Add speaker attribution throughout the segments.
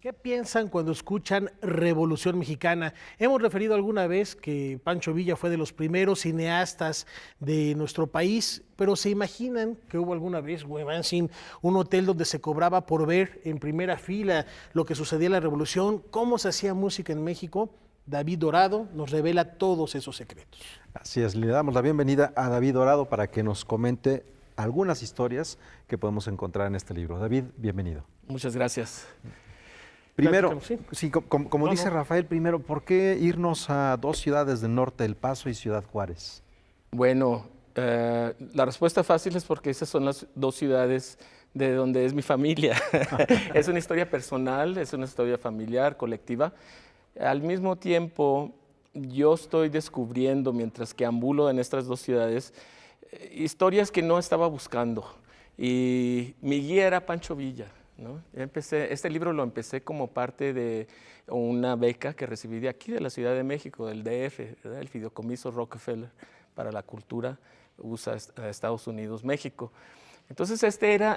Speaker 1: ¿Qué piensan cuando escuchan Revolución Mexicana? Hemos referido alguna vez que Pancho Villa fue de los primeros cineastas de nuestro país, pero ¿se imaginan que hubo alguna vez, Guevancín, un hotel donde se cobraba por ver en primera fila lo que sucedía en la Revolución, cómo se hacía música en México? David Dorado nos revela todos esos secretos.
Speaker 2: Así es, le damos la bienvenida a David Dorado para que nos comente algunas historias que podemos encontrar en este libro. David, bienvenido.
Speaker 3: Muchas gracias.
Speaker 2: Primero,
Speaker 1: Platícanos, sí.
Speaker 2: sí, como
Speaker 1: No,
Speaker 2: dice
Speaker 1: no.
Speaker 2: Rafael, primero, ¿por qué irnos a dos ciudades del norte, El Paso y Ciudad Juárez?
Speaker 3: Bueno, la respuesta fácil es porque esas son las dos ciudades de donde es mi familia. Es una historia personal, es una historia familiar, colectiva. Al mismo tiempo, yo estoy descubriendo, mientras que ambulo en estas dos ciudades, historias que no estaba buscando. Y mi guía era Pancho Villa, ¿no? Este libro lo empecé como parte de una beca que recibí de aquí, de la Ciudad de México, del DF, ¿verdad? El Fideicomiso Rockefeller para la Cultura, USA, Estados Unidos, México. Entonces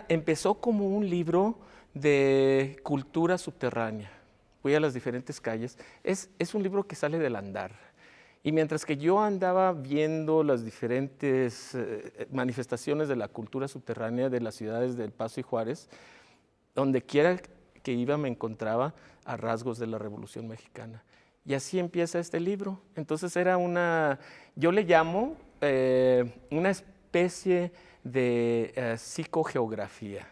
Speaker 3: empezó como un libro de cultura subterránea. Fui a las diferentes calles. Es un libro que sale del andar. Y mientras que yo andaba viendo las diferentes manifestaciones de la cultura subterránea de las ciudades del Paso y Juárez, donde quiera que iba me encontraba a rasgos de la Revolución Mexicana. Y así empieza este libro. Entonces yo le llamo una especie de psicogeografía,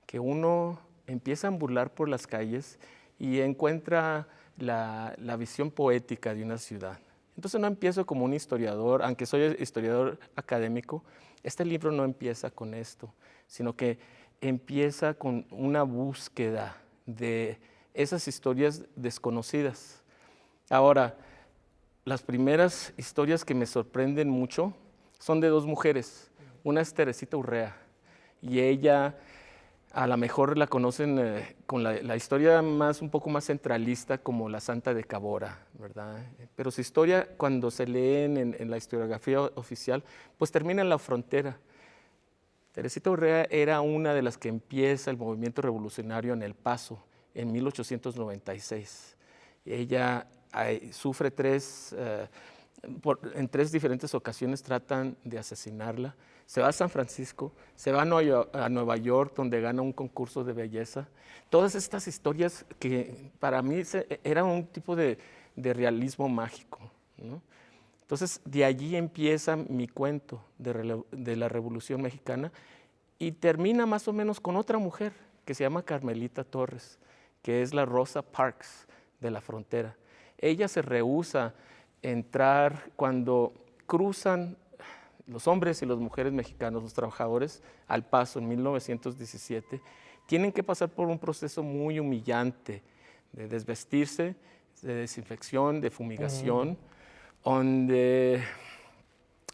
Speaker 3: que uno empieza a ambular por las calles y encuentra la visión poética de una ciudad. Entonces no empiezo como un historiador, aunque soy historiador académico, este libro no empieza con esto, sino que empieza con una búsqueda de esas historias desconocidas. Ahora, las primeras historias que me sorprenden mucho son de dos mujeres. Una es Teresita Urrea, y ella a lo mejor la conocen con la historia un poco más centralista como la Santa de Cabora, ¿verdad? Pero su historia, cuando se leen en la historiografía oficial, pues termina en la frontera. Teresita Urrea era una de las que empieza el movimiento revolucionario en El Paso en 1896. Ella sufre en tres diferentes ocasiones tratan de asesinarla. Se va a San Francisco, se va a Nueva York, donde gana un concurso de belleza. Todas estas historias que para mí eran un tipo de realismo mágico, ¿no? Entonces, de allí empieza mi cuento de la Revolución Mexicana y termina más o menos con otra mujer que se llama Carmelita Torres, que es la Rosa Parks de la frontera. Ella se rehúsa a entrar cuando cruzan los hombres y las mujeres mexicanos, los trabajadores, al Paso en 1917, tienen que pasar por un proceso muy humillante de desvestirse, de desinfección, de fumigación, donde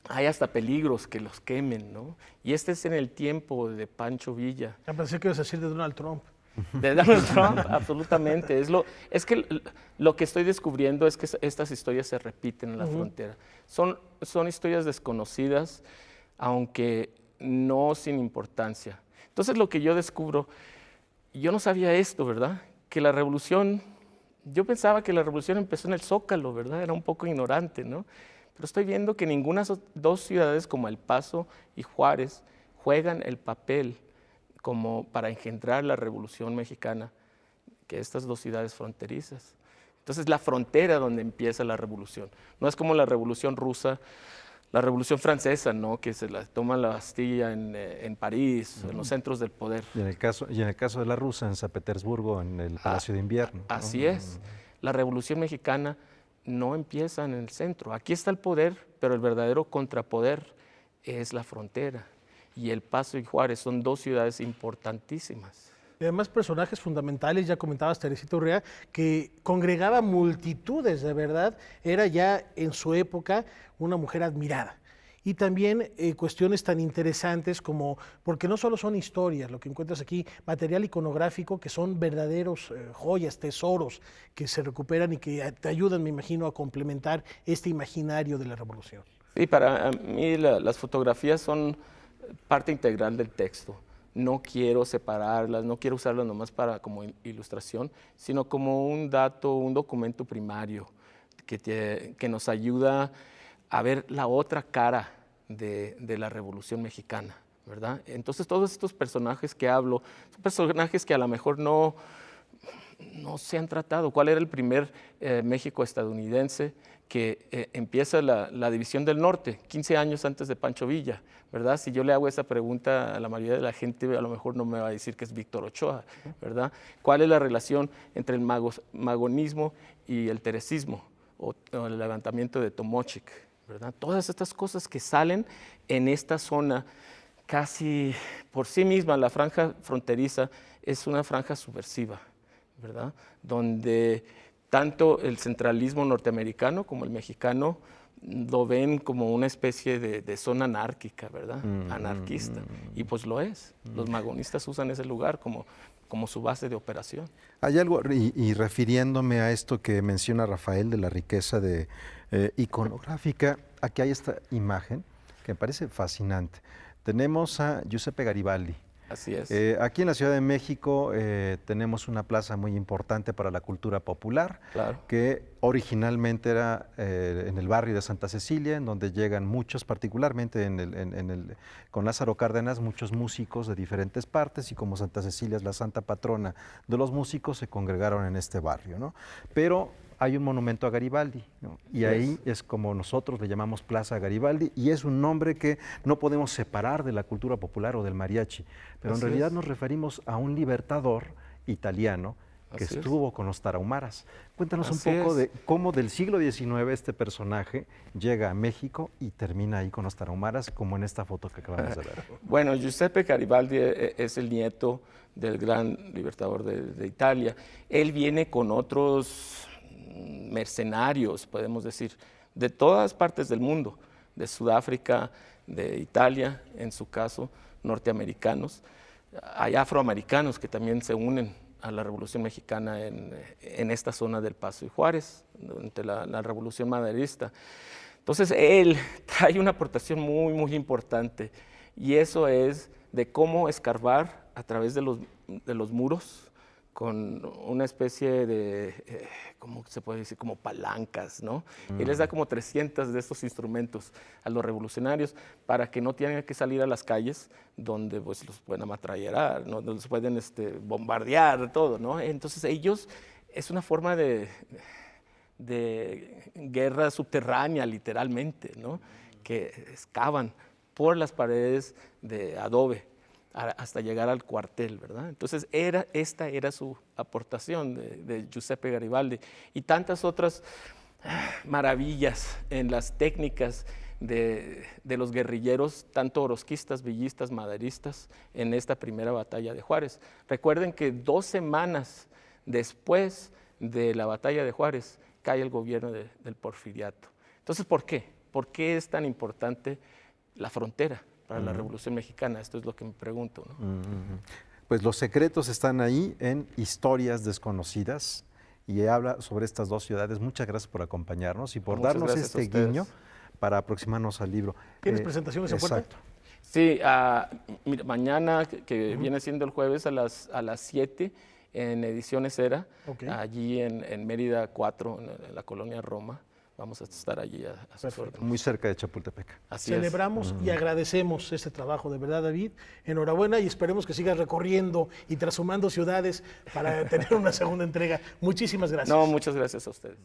Speaker 3: hay hasta peligros que los quemen, ¿no? Y este es en el tiempo de Pancho Villa.
Speaker 1: Pensé que ibas a decir de Donald Trump.
Speaker 3: De Donald Trump, absolutamente. Es que lo que estoy descubriendo es que estas historias se repiten en la frontera. Son historias desconocidas, aunque no sin importancia. Entonces lo que yo descubro, yo no sabía esto, ¿verdad? Que la revolución, yo pensaba que la revolución empezó en el Zócalo, ¿verdad? Era un poco ignorante, ¿no? Pero estoy viendo que ninguna dos ciudades como El Paso y Juárez juegan el papel como para engendrar la Revolución Mexicana, que estas dos ciudades fronterizas. Entonces, la frontera donde empieza la revolución. No es como la Revolución Rusa, la Revolución Francesa, ¿no? Que se la toma la Bastilla en París, en los centros del poder.
Speaker 2: Y en el caso de la rusa, en San Petersburgo, en el Palacio de Invierno, ¿no?
Speaker 3: Así es. La Revolución Mexicana no empieza en el centro. Aquí está el poder, pero el verdadero contrapoder es la frontera. Y El Paso y Juárez son dos ciudades importantísimas.
Speaker 1: Y además personajes fundamentales, ya comentabas Teresita Urrea, que congregaba multitudes, de verdad, era ya en su época una mujer admirada. Y también cuestiones tan interesantes como, porque no solo son historias, lo que encuentras aquí, material iconográfico, que son verdaderos joyas, tesoros, que se recuperan y que te ayudan, me imagino, a complementar este imaginario de la revolución.
Speaker 3: Sí, para mí las fotografías son parte integral del texto. no quiero separarlas, no quiero usarlas nomás para como ilustración, sino como un dato, un documento primario que nos ayuda a ver la otra cara de la Revolución Mexicana, ¿verdad? Entonces todos estos personajes que hablo son personajes que a lo mejor no se han tratado. ¿Cuál era el primer México estadounidense que empieza la división del norte, 15 años antes de Pancho Villa, ¿verdad? Si yo le hago esa pregunta a la mayoría de la gente, a lo mejor no me va a decir que es Víctor Ochoa, ¿verdad? ¿Cuál es la relación entre el magonismo y el teresismo o el levantamiento de Tomochic, ¿verdad? Todas estas cosas que salen en esta zona casi por sí misma, la franja fronteriza es una franja subversiva, ¿verdad? Donde tanto el centralismo norteamericano como el mexicano lo ven como una especie de zona anárquica, ¿verdad? Anarquista. Y pues lo es. Los magonistas usan ese lugar como su base de operación.
Speaker 2: Hay algo, y refiriéndome a esto que menciona Rafael de la riqueza iconográfica, aquí hay esta imagen que me parece fascinante. Tenemos a Giuseppe Garibaldi.
Speaker 3: Así es.
Speaker 2: Aquí en la Ciudad de México tenemos una plaza muy importante para la cultura popular,
Speaker 3: Claro.
Speaker 2: que originalmente era en el barrio de Santa Cecilia, en donde llegan muchos, particularmente con Lázaro Cárdenas, muchos músicos de diferentes partes, y como Santa Cecilia es la santa patrona de los músicos, se congregaron en este barrio, ¿no? Pero hay un monumento a Garibaldi, ¿no? Y ahí es como nosotros le llamamos Plaza Garibaldi, y es un nombre que no podemos separar de la cultura popular o del mariachi, pero en realidad nos referimos a un libertador italiano que estuvo con los tarahumaras. Cuéntanos un poco de cómo del siglo XIX este personaje llega a México y termina ahí con los tarahumaras, como en esta foto que acabamos de ver.
Speaker 3: Bueno, Giuseppe Garibaldi es el nieto del gran libertador de Italia. Él viene con otros mercenarios, podemos decir, de todas partes del mundo, de Sudáfrica, de Italia, en su caso, norteamericanos. Hay afroamericanos que también se unen a la Revolución Mexicana en esta zona del Paso y Juárez, durante la Revolución Maderista. Entonces, él trae una aportación muy, muy importante, y eso es de cómo escarbar a través de los muros, con una especie de, ¿cómo se puede decir? Como palancas, ¿no? Y les da como 300 de estos instrumentos a los revolucionarios para que no tengan que salir a las calles donde pues los pueden ametrallar, ¿no? Donde los pueden bombardear, todo, ¿no? Entonces ellos, es una forma de guerra subterránea, literalmente, ¿no? Que excavan por las paredes de adobe hasta llegar al cuartel, ¿verdad? Entonces, esta era su aportación de Giuseppe Garibaldi, y tantas otras maravillas en las técnicas de los guerrilleros, tanto orozquistas, villistas, maderistas, en esta primera batalla de Juárez. Recuerden que 2 semanas después de la batalla de Juárez cae el gobierno del Porfiriato. Entonces, ¿por qué? ¿Por qué es tan importante la frontera para la Revolución Mexicana? Esto es lo que me pregunto, ¿no?
Speaker 2: Pues los secretos están ahí en Historias Desconocidas, y habla sobre estas 2 ciudades. Muchas gracias por acompañarnos y por darnos este guiño para aproximarnos al libro.
Speaker 1: ¿Tienes presentaciones en puerta?
Speaker 2: Exacto.
Speaker 3: Sí, mira, mañana, que viene siendo el jueves a las 7, en Ediciones Era, allí en Mérida 4, en la colonia Roma. Vamos a estar allí a sus órdenes.
Speaker 2: Muy cerca de Chapultepec.
Speaker 3: Así
Speaker 1: Celebramos y agradecemos este trabajo, de verdad, David. Enhorabuena, y esperemos que sigas recorriendo y trashumando ciudades para tener una segunda entrega. Muchísimas gracias.
Speaker 3: No, muchas gracias a ustedes.